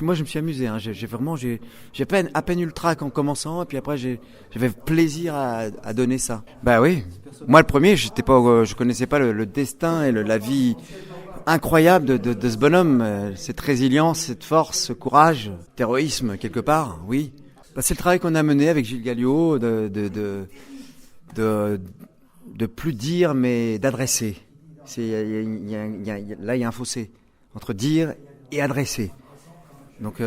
Moi, je me suis amusé. Hein. J'ai à peine eu le trac en commençant, et puis après, j'avais plaisir à donner ça. Bah oui. Moi, le premier, je connaissais pas le destin et la vie incroyable de ce bonhomme. Cette résilience, cette force, ce courage, cet héroïsme quelque part. Oui. Bah, c'est le travail qu'on a mené avec Gilles Galiot de, de plus dire, mais d'adresser. Là, il y a un fossé entre dire et adresser. Donc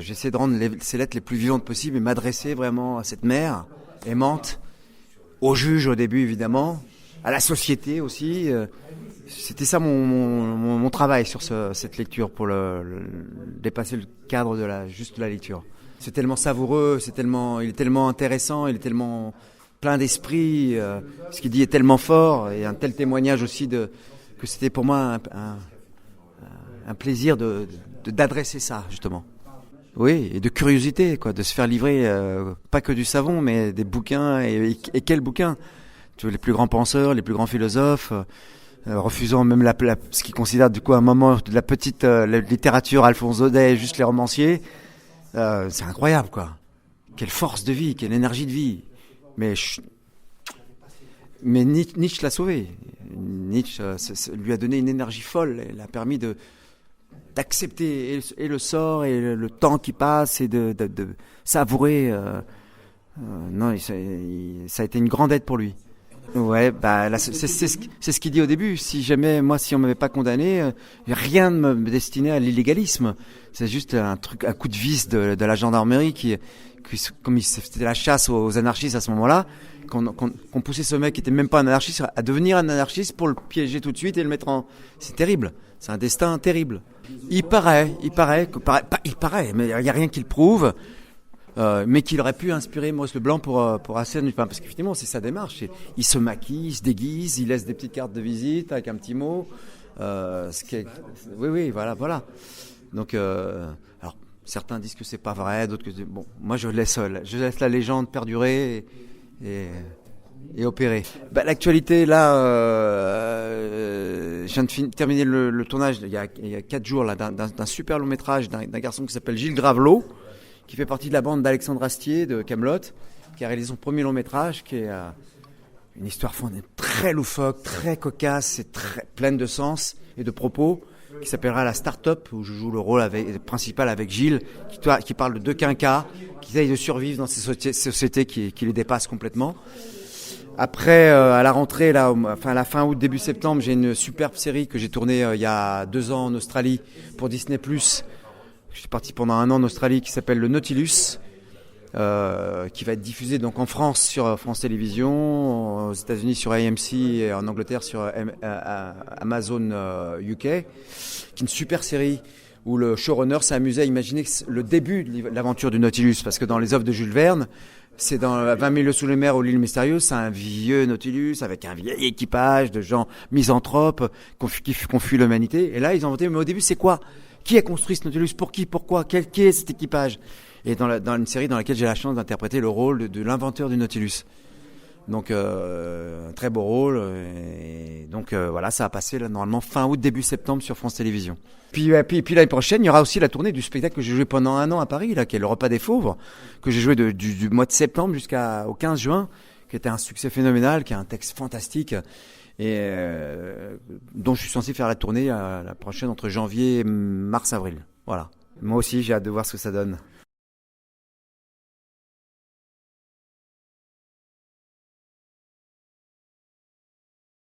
j'essaie de rendre ces lettres les plus vivantes possibles et m'adresser vraiment à cette mère aimante, au juge au début évidemment, à la société aussi. C'était ça mon travail sur cette lecture pour dépasser le cadre de juste la lecture. C'est tellement savoureux, il est tellement intéressant, il est tellement plein d'esprit, ce qu'il dit est tellement fort et un tel témoignage aussi que c'était pour moi un plaisir d'adresser ça justement. Oui, et de curiosité, quoi, de se faire livrer pas que du savon, mais des bouquins et quels bouquins. Tu vois, les plus grands penseurs, les plus grands philosophes, refusant même ce qu'ils considèrent du coup un moment de la petite la littérature, Alphonse Daudet, juste les romanciers. C'est incroyable, quoi. Quelle force de vie, quelle énergie de vie. Mais Nietzsche l'a sauvé. Nietzsche lui a donné une énergie folle. Elle a permis d'accepter et le sort et le temps qui passe et de savourer. Non, ça a été une grande aide pour lui. Ouais, bah là, c'est ce qu'il dit au début. Si on m'avait pas condamné, rien ne me destinait à l'illégalisme. C'est juste un coup de vis de la gendarmerie comme c'était la chasse aux anarchistes à ce moment-là, qu'on poussait ce mec qui était même pas un anarchiste à devenir un anarchiste pour le piéger tout de suite et le mettre en. C'est terrible. C'est un destin terrible. Il paraît, mais il y a rien qui le prouve. Mais qu'il aurait pu inspirer Maurice Leblanc pour Arsène Lupin, parce qu'effectivement c'est sa démarche. Il se maquille, il se déguise, il laisse des petites cartes de visite avec un petit mot. Oui, voilà. Donc, alors certains disent que c'est pas vrai, d'autres que bon. Moi je laisse la légende perdurer et opérer. Bah, l'actualité là, je viens de terminer le tournage il y a 4 jours là d'un super long métrage d'un garçon qui s'appelle Gilles Gravelot, qui fait partie de la bande d'Alexandre Astier de Kaamelott, qui a réalisé son premier long métrage, qui est une histoire très loufoque, très cocasse et très pleine de sens et de propos, qui s'appellera La Start-up, où je joue le rôle principal avec Gilles, qui parle de deux quinquas, qui essayent de survivre dans ces sociétés qui les dépassent complètement. Après, à la rentrée, à la fin août, début septembre, j'ai une superbe série que j'ai tournée il y a 2 ans en Australie pour Disney+. Je suis parti pendant 1 an en Australie, qui s'appelle Le Nautilus, qui va être diffusé donc en France sur France Télévisions, aux États-Unis sur AMC et en Angleterre sur Amazon UK, qui est une super série où le showrunner s'est amusé à imaginer le début de l'aventure du Nautilus, parce que dans les œuvres de Jules Verne, c'est dans 20 000 lieues sous les mers ou l'île mystérieuse, c'est un vieux Nautilus avec un vieil équipage de gens misanthropes qui fuient l'humanité. Et là, ils ont inventé, mais au début, c'est quoi ? Qui a construit ce Nautilus ? Pour qui ? Pourquoi ? Qui est cet équipage ? Et dans une série dans laquelle j'ai la chance d'interpréter le rôle de l'inventeur du Nautilus. Donc, un très beau rôle. Et donc, voilà, ça a passé là, normalement fin août, début septembre sur France Télévisions. Puis l'année prochaine, il y aura aussi la tournée du spectacle que j'ai joué pendant 1 an à Paris, là, qui est Le Repas des Fauves, que j'ai joué du mois de septembre jusqu'au 15 juin, qui était un succès phénoménal, qui a un texte fantastique. Et dont je suis censé faire la tournée la prochaine entre janvier et mars-avril. Voilà. Moi aussi, j'ai hâte de voir ce que ça donne.